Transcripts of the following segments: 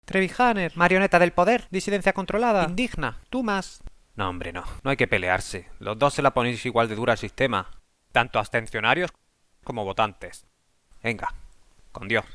Trevijaner, marioneta del poder, disidencia controlada, indigna, tú más. No, hombre, no. No hay que pelearse. Los dos se la ponéis igual de dura al sistema. Tanto abstencionarios como votantes. Venga, con Dios.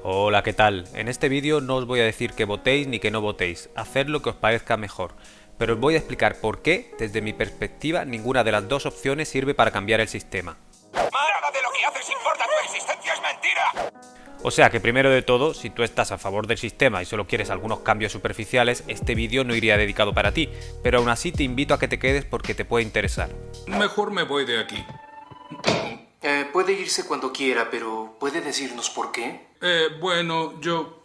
Hola, ¿qué tal? En este vídeo no os voy a decir que votéis ni que no votéis. Haced lo que os parezca mejor. Pero os voy a explicar por qué, desde mi perspectiva, ninguna de las dos opciones sirve para cambiar el sistema. Nada de lo que haces importa, tu existencia es mentira. O sea que primero de todo, si tú estás a favor del sistema y solo quieres algunos cambios superficiales, este vídeo no iría dedicado para ti, pero aún así te invito a que te quedes porque te puede interesar. Mejor me voy de aquí. Puede irse cuando quiera, pero ¿puede decirnos por qué? Bueno, yo...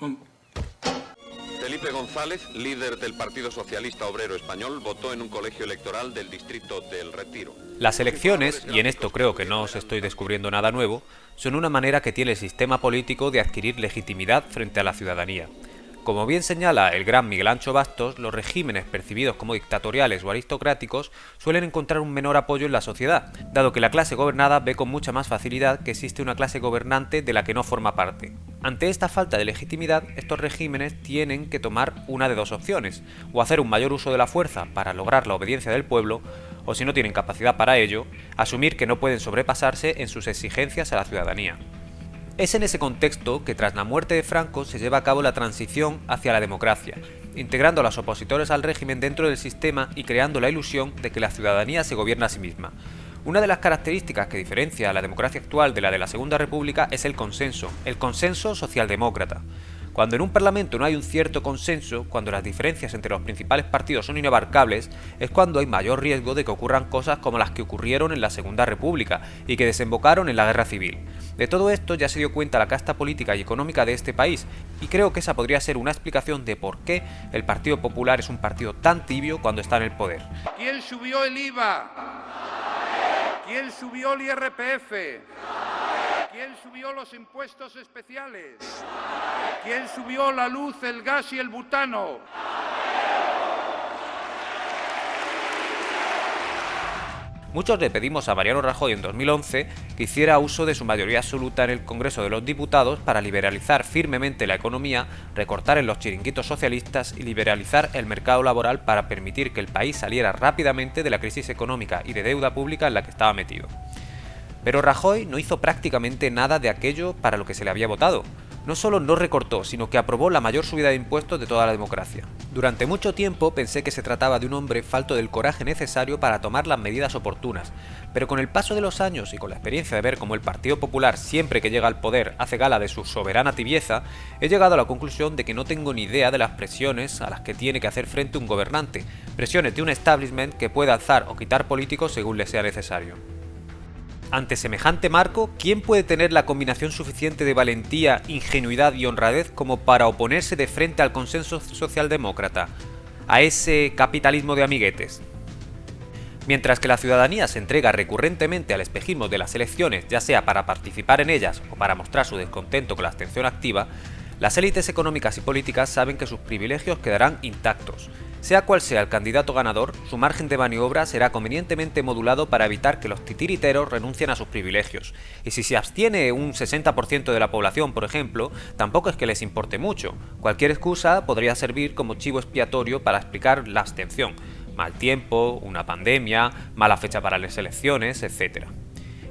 Felipe González, líder del Partido Socialista Obrero Español, votó en un colegio electoral del distrito del Retiro. Las elecciones, y en esto creo que no os estoy descubriendo nada nuevo, son una manera que tiene el sistema político de adquirir legitimidad frente a la ciudadanía. Como bien señala el gran Miguel Ancho Bastos, los regímenes percibidos como dictatoriales o aristocráticos suelen encontrar un menor apoyo en la sociedad, dado que la clase gobernada ve con mucha más facilidad que existe una clase gobernante de la que no forma parte. Ante esta falta de legitimidad, estos regímenes tienen que tomar una de dos opciones, o hacer un mayor uso de la fuerza para lograr la obediencia del pueblo, o si no tienen capacidad para ello, asumir que no pueden sobrepasarse en sus exigencias a la ciudadanía. Es en ese contexto que tras la muerte de Franco se lleva a cabo la transición hacia la democracia, integrando a los opositores al régimen dentro del sistema y creando la ilusión de que la ciudadanía se gobierna a sí misma. Una de las características que diferencia a la democracia actual de la Segunda República es el consenso socialdemócrata. Cuando en un parlamento no hay un cierto consenso, cuando las diferencias entre los principales partidos son inabarcables, es cuando hay mayor riesgo de que ocurran cosas como las que ocurrieron en la Segunda República y que desembocaron en la Guerra Civil. De todo esto ya se dio cuenta la casta política y económica de este país, y creo que esa podría ser una explicación de por qué el Partido Popular es un partido tan tibio cuando está en el poder. ¿Quién subió el IVA? ¿Quién subió el IRPF? ¿Quién subió los impuestos especiales? ¿Quién subió la luz, el gas y el butano? Muchos le pedimos a Mariano Rajoy en 2011 que hiciera uso de su mayoría absoluta en el Congreso de los Diputados para liberalizar firmemente la economía, recortar en los chiringuitos socialistas y liberalizar el mercado laboral para permitir que el país saliera rápidamente de la crisis económica y de deuda pública en la que estaba metido. Pero Rajoy no hizo prácticamente nada de aquello para lo que se le había votado. No solo no recortó, sino que aprobó la mayor subida de impuestos de toda la democracia. Durante mucho tiempo pensé que se trataba de un hombre falto del coraje necesario para tomar las medidas oportunas, pero con el paso de los años y con la experiencia de ver cómo el Partido Popular siempre que llega al poder hace gala de su soberana tibieza, he llegado a la conclusión de que no tengo ni idea de las presiones a las que tiene que hacer frente un gobernante, presiones de un establishment que puede alzar o quitar políticos según le sea necesario. Ante semejante marco, ¿quién puede tener la combinación suficiente de valentía, ingenuidad y honradez como para oponerse de frente al consenso socialdemócrata, a ese capitalismo de amiguetes? Mientras que la ciudadanía se entrega recurrentemente al espejismo de las elecciones, ya sea para participar en ellas o para mostrar su descontento con la abstención activa, las élites económicas y políticas saben que sus privilegios quedarán intactos. Sea cual sea el candidato ganador, su margen de maniobra será convenientemente modulado para evitar que los titiriteros renuncien a sus privilegios. Y si se abstiene un 60% de la población, por ejemplo, tampoco es que les importe mucho. Cualquier excusa podría servir como chivo expiatorio para explicar la abstención. Mal tiempo, una pandemia, mala fecha para las elecciones, etc.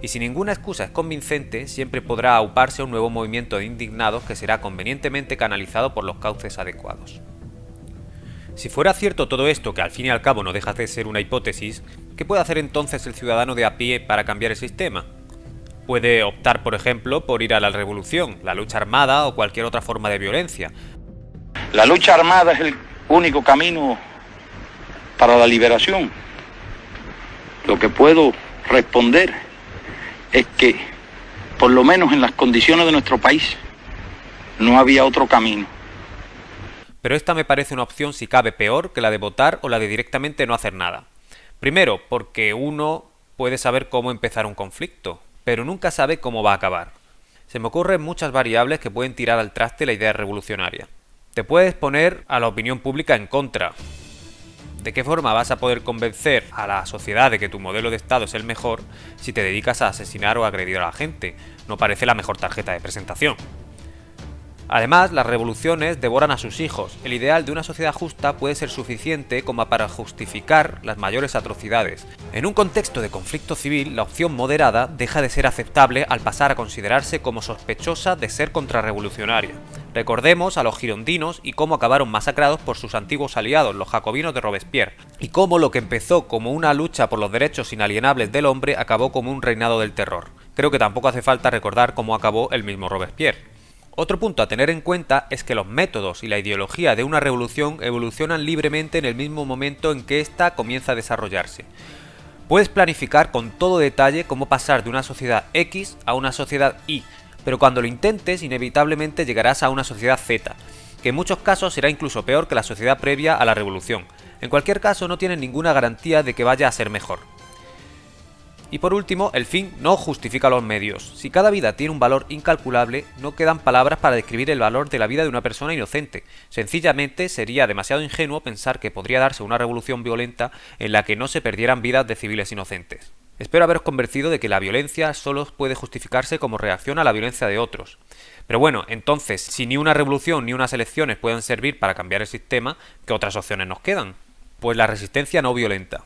Y si ninguna excusa es convincente, siempre podrá auparse un nuevo movimiento de indignados que será convenientemente canalizado por los cauces adecuados. Si fuera cierto todo esto, que al fin y al cabo no deja de ser una hipótesis, ¿qué puede hacer entonces el ciudadano de a pie para cambiar el sistema? Puede optar, por ejemplo, por ir a la revolución, la lucha armada o cualquier otra forma de violencia. La lucha armada es el único camino para la liberación. Lo que puedo responder es que, por lo menos en las condiciones de nuestro país, no había otro camino. Pero esta me parece una opción si cabe peor que la de votar o la de directamente no hacer nada. Primero, porque uno puede saber cómo empezar un conflicto, pero nunca sabe cómo va a acabar. Se me ocurren muchas variables que pueden tirar al traste la idea revolucionaria. Te puedes poner a la opinión pública en contra. ¿De qué forma vas a poder convencer a la sociedad de que tu modelo de Estado es el mejor si te dedicas a asesinar o agredir a la gente? No parece la mejor tarjeta de presentación. Además, las revoluciones devoran a sus hijos. El ideal de una sociedad justa puede ser suficiente como para justificar las mayores atrocidades. En un contexto de conflicto civil, la opción moderada deja de ser aceptable al pasar a considerarse como sospechosa de ser contrarrevolucionaria. Recordemos a los girondinos y cómo acabaron masacrados por sus antiguos aliados, los jacobinos de Robespierre, y cómo lo que empezó como una lucha por los derechos inalienables del hombre acabó como un reinado del terror. Creo que tampoco hace falta recordar cómo acabó el mismo Robespierre. Otro punto a tener en cuenta es que los métodos y la ideología de una revolución evolucionan libremente en el mismo momento en que ésta comienza a desarrollarse. Puedes planificar con todo detalle cómo pasar de una sociedad X a una sociedad Y, pero cuando lo intentes inevitablemente llegarás a una sociedad Z, que en muchos casos será incluso peor que la sociedad previa a la revolución. En cualquier caso no tienes ninguna garantía de que vaya a ser mejor. Y por último, el fin no justifica los medios. Si cada vida tiene un valor incalculable, no quedan palabras para describir el valor de la vida de una persona inocente. Sencillamente sería demasiado ingenuo pensar que podría darse una revolución violenta en la que no se perdieran vidas de civiles inocentes. Espero haberos convencido de que la violencia solo puede justificarse como reacción a la violencia de otros. Pero bueno, entonces, si ni una revolución ni unas elecciones pueden servir para cambiar el sistema, ¿qué otras opciones nos quedan? Pues la resistencia no violenta.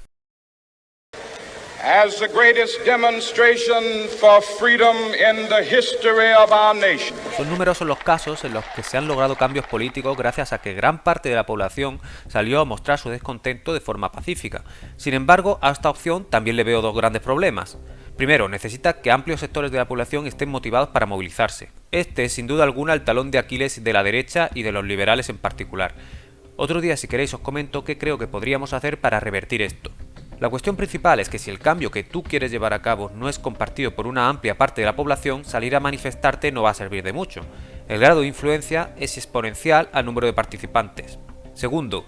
As the greatest demonstration for freedom in the history of our nation. Son numerosos los casos en los que se han logrado cambios políticos gracias a que gran parte de la población salió a mostrar su descontento de forma pacífica. Sin embargo, a esta opción también le veo dos grandes problemas. Primero, necesita que amplios sectores de la población estén motivados para movilizarse. Este es sin duda alguna el talón de Aquiles de la derecha y de los liberales en particular. Otro día, si queréis, os comento qué creo que podríamos hacer para revertir esto. La cuestión principal es que si el cambio que tú quieres llevar a cabo no es compartido por una amplia parte de la población, salir a manifestarte no va a servir de mucho. El grado de influencia es exponencial al número de participantes. Segundo,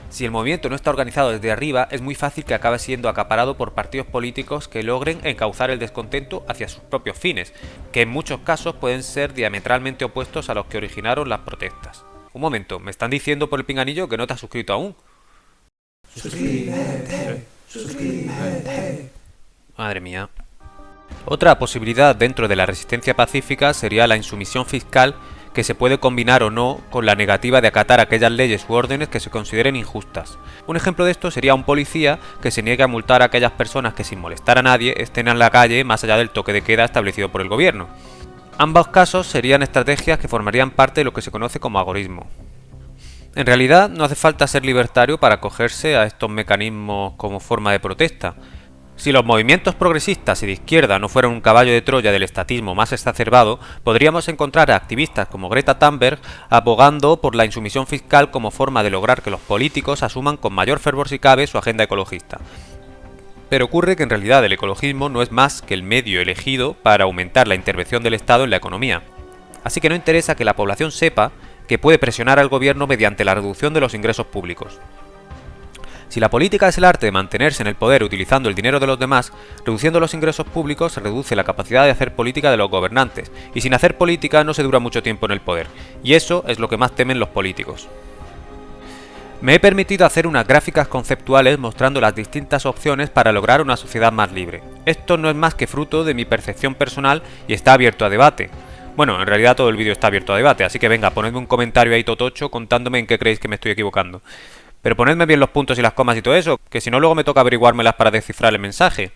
si el movimiento no está organizado desde arriba, es muy fácil que acabe siendo acaparado por partidos políticos que logren encauzar el descontento hacia sus propios fines, que en muchos casos pueden ser diametralmente opuestos a los que originaron las protestas. Un momento, me están diciendo por el pinganillo que no te has suscrito aún. Suscríbete. Madre mía. Otra posibilidad dentro de la resistencia pacífica sería la insumisión fiscal, que se puede combinar o no con la negativa de acatar aquellas leyes u órdenes que se consideren injustas. Un ejemplo de esto sería un policía que se niegue a multar a aquellas personas que sin molestar a nadie estén en la calle más allá del toque de queda establecido por el gobierno. Ambos casos serían estrategias que formarían parte de lo que se conoce como agorismo. En realidad no hace falta ser libertario para acogerse a estos mecanismos como forma de protesta. Si los movimientos progresistas y de izquierda no fueran un caballo de Troya del estatismo más exacerbado, podríamos encontrar a activistas como Greta Thunberg abogando por la insumisión fiscal como forma de lograr que los políticos asuman con mayor fervor si cabe su agenda ecologista. Pero ocurre que en realidad el ecologismo no es más que el medio elegido para aumentar la intervención del Estado en la economía. Así que no interesa que la población sepa que puede presionar al gobierno mediante la reducción de los ingresos públicos. Si la política es el arte de mantenerse en el poder utilizando el dinero de los demás, reduciendo los ingresos públicos se reduce la capacidad de hacer política de los gobernantes, y sin hacer política no se dura mucho tiempo en el poder, y eso es lo que más temen los políticos. Me he permitido hacer unas gráficas conceptuales mostrando las distintas opciones para lograr una sociedad más libre. Esto no es más que fruto de mi percepción personal y está abierto a debate. Bueno, en realidad todo el vídeo está abierto a debate, así que venga, ponedme un comentario ahí totocho contándome en qué creéis que me estoy equivocando. Pero ponedme bien los puntos y las comas y todo eso, que si no luego me toca averiguármelas para descifrar el mensaje.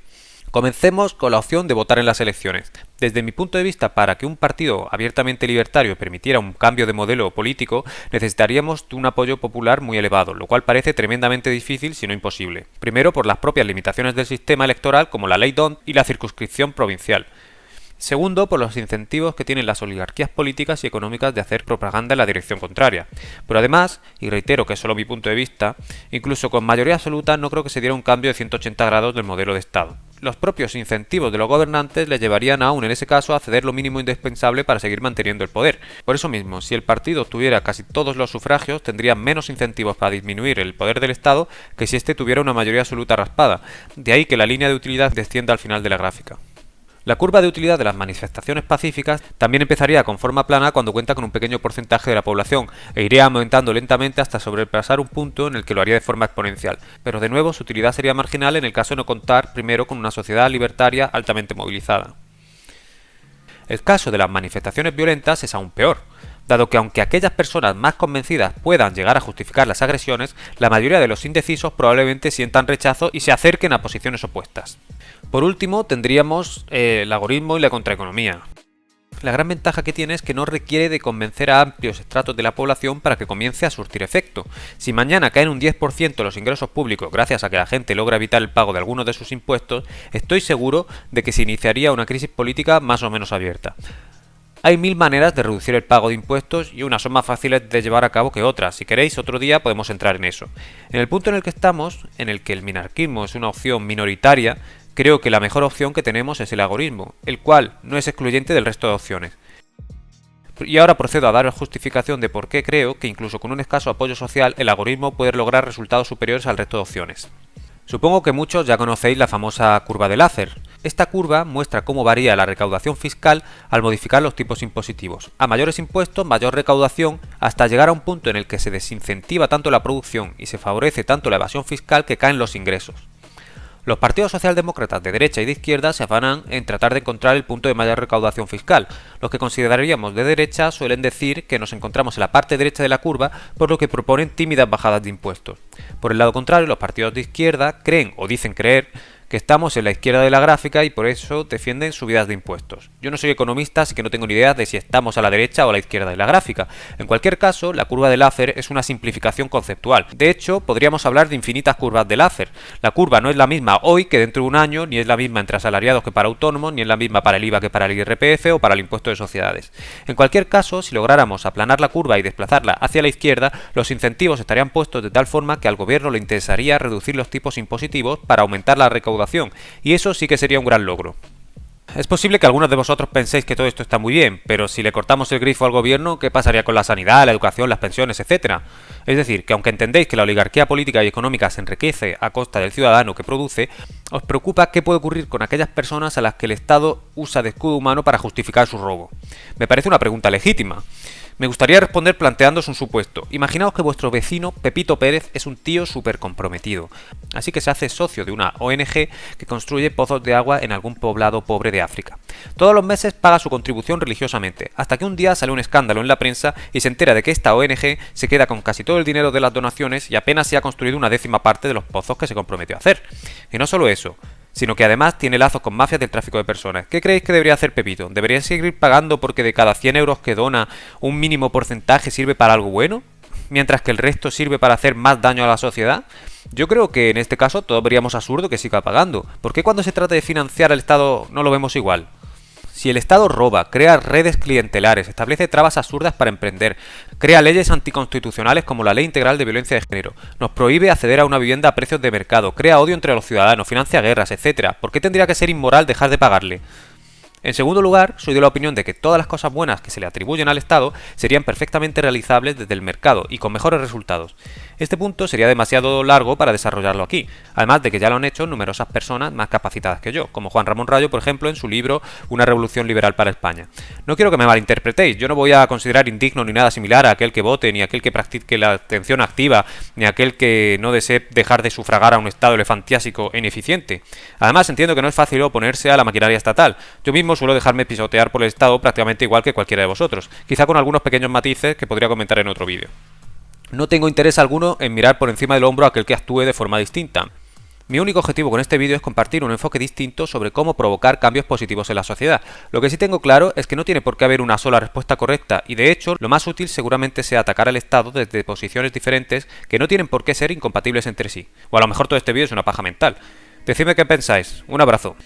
Comencemos con la opción de votar en las elecciones. Desde mi punto de vista, para que un partido abiertamente libertario permitiera un cambio de modelo político, necesitaríamos un apoyo popular muy elevado, lo cual parece tremendamente difícil, si no imposible. Primero, por las propias limitaciones del sistema electoral, como la ley D'Hondt y la circunscripción provincial. Segundo, por los incentivos que tienen las oligarquías políticas y económicas de hacer propaganda en la dirección contraria. Pero además, y reitero que es solo mi punto de vista, incluso con mayoría absoluta no creo que se diera un cambio de 180 grados del modelo de Estado. Los propios incentivos de los gobernantes les llevarían aún en ese caso a ceder lo mínimo indispensable para seguir manteniendo el poder. Por eso mismo, si el partido tuviera casi todos los sufragios, tendría menos incentivos para disminuir el poder del Estado que si éste tuviera una mayoría absoluta raspada. De ahí que la línea de utilidad descienda al final de la gráfica. La curva de utilidad de las manifestaciones pacíficas también empezaría con forma plana cuando cuenta con un pequeño porcentaje de la población e iría aumentando lentamente hasta sobrepasar un punto en el que lo haría de forma exponencial, pero de nuevo su utilidad sería marginal en el caso de no contar primero con una sociedad libertaria altamente movilizada. El caso de las manifestaciones violentas es aún peor, dado que aunque aquellas personas más convencidas puedan llegar a justificar las agresiones, la mayoría de los indecisos probablemente sientan rechazo y se acerquen a posiciones opuestas. Por último, tendríamos el agorismo y la contraeconomía. La gran ventaja que tiene es que no requiere de convencer a amplios estratos de la población para que comience a surtir efecto. Si mañana caen un 10% los ingresos públicos gracias a que la gente logra evitar el pago de algunos de sus impuestos, estoy seguro de que se iniciaría una crisis política más o menos abierta. Hay 1000 maneras de reducir el pago de impuestos y unas son más fáciles de llevar a cabo que otras. Si queréis, otro día podemos entrar en eso. En el punto en el que estamos, en el que el minarquismo es una opción minoritaria, creo que la mejor opción que tenemos es el agorismo, el cual no es excluyente del resto de opciones. Y ahora procedo a daros justificación de por qué creo que incluso con un escaso apoyo social el agorismo puede lograr resultados superiores al resto de opciones. Supongo que muchos ya conocéis la famosa curva de Laffer. Esta curva muestra cómo varía la recaudación fiscal al modificar los tipos impositivos. A mayores impuestos, mayor recaudación, hasta llegar a un punto en el que se desincentiva tanto la producción y se favorece tanto la evasión fiscal que caen los ingresos. Los partidos socialdemócratas de derecha y de izquierda se afanan en tratar de encontrar el punto de mayor recaudación fiscal. Los que consideraríamos de derecha suelen decir que nos encontramos en la parte derecha de la curva, por lo que proponen tímidas bajadas de impuestos. Por el lado contrario, los partidos de izquierda creen o dicen creer que estamos en la izquierda de la gráfica y por eso defienden subidas de impuestos. Yo no soy economista, así que no tengo ni idea de si estamos a la derecha o a la izquierda de la gráfica. En cualquier caso, la curva de Laffer es una simplificación conceptual. De hecho, podríamos hablar de infinitas curvas de Laffer. La curva no es la misma hoy que dentro de un año, ni es la misma entre asalariados que para autónomos, ni es la misma para el IVA que para el IRPF o para el impuesto de sociedades. En cualquier caso, si lográramos aplanar la curva y desplazarla hacia la izquierda, los incentivos estarían puestos de tal forma que al gobierno le interesaría reducir los tipos impositivos para aumentar la recaudación, y eso sí que sería un gran logro. Es posible que algunos de vosotros penséis que todo esto está muy bien, pero si le cortamos el grifo al gobierno, ¿qué pasaría con la sanidad, la educación, las pensiones, etcétera? Es decir, que aunque entendéis que la oligarquía política y económica se enriquece a costa del ciudadano que produce, os preocupa qué puede ocurrir con aquellas personas a las que el Estado usa de escudo humano para justificar su robo. Me parece una pregunta legítima. Me gustaría responder planteándoos un supuesto. Imaginaos que vuestro vecino, Pepito Pérez, es un tío súper comprometido. Así que se hace socio de una ONG que construye pozos de agua en algún poblado pobre de África. Todos los meses paga su contribución religiosamente, hasta que un día sale un escándalo en la prensa y se entera de que esta ONG se queda con casi todo el dinero de las donaciones y apenas se ha construido una décima parte de los pozos que se comprometió a hacer. Y no solo eso, sino que además tiene lazos con mafias del tráfico de personas. ¿Qué creéis que debería hacer Pepito? ¿Debería seguir pagando porque de cada 100 euros que dona, un mínimo porcentaje sirve para algo bueno, mientras que el resto sirve para hacer más daño a la sociedad? Yo creo que en este caso todos veríamos absurdo que siga pagando. ¿Por qué cuando se trata de financiar al Estado no lo vemos igual? Si el Estado roba, crea redes clientelares, establece trabas absurdas para emprender, crea leyes anticonstitucionales como la Ley Integral de Violencia de Género, nos prohíbe acceder a una vivienda a precios de mercado, crea odio entre los ciudadanos, financia guerras, etc., ¿por qué tendría que ser inmoral dejar de pagarle? En segundo lugar, soy de la opinión de que todas las cosas buenas que se le atribuyen al Estado serían perfectamente realizables desde el mercado y con mejores resultados. Este punto sería demasiado largo para desarrollarlo aquí, además de que ya lo han hecho numerosas personas más capacitadas que yo, como Juan Ramón Rayo, por ejemplo, en su libro Una revolución liberal para España. No quiero que me malinterpretéis, yo no voy a considerar indigno ni nada similar a aquel que vote, ni aquel que practique la abstención activa, ni aquel que no desee dejar de sufragar a un Estado elefantiásico e ineficiente. Además, entiendo que no es fácil oponerse a la maquinaria estatal. Yo mismo suelo dejarme pisotear por el Estado prácticamente igual que cualquiera de vosotros, quizá con algunos pequeños matices que podría comentar en otro vídeo. No tengo interés alguno en mirar por encima del hombro a aquel que actúe de forma distinta. Mi único objetivo con este vídeo es compartir un enfoque distinto sobre cómo provocar cambios positivos en la sociedad. Lo que sí tengo claro es que no tiene por qué haber una sola respuesta correcta y de hecho lo más útil seguramente sea atacar al Estado desde posiciones diferentes que no tienen por qué ser incompatibles entre sí. O a lo mejor todo este vídeo es una paja mental. Decidme qué pensáis. Un abrazo.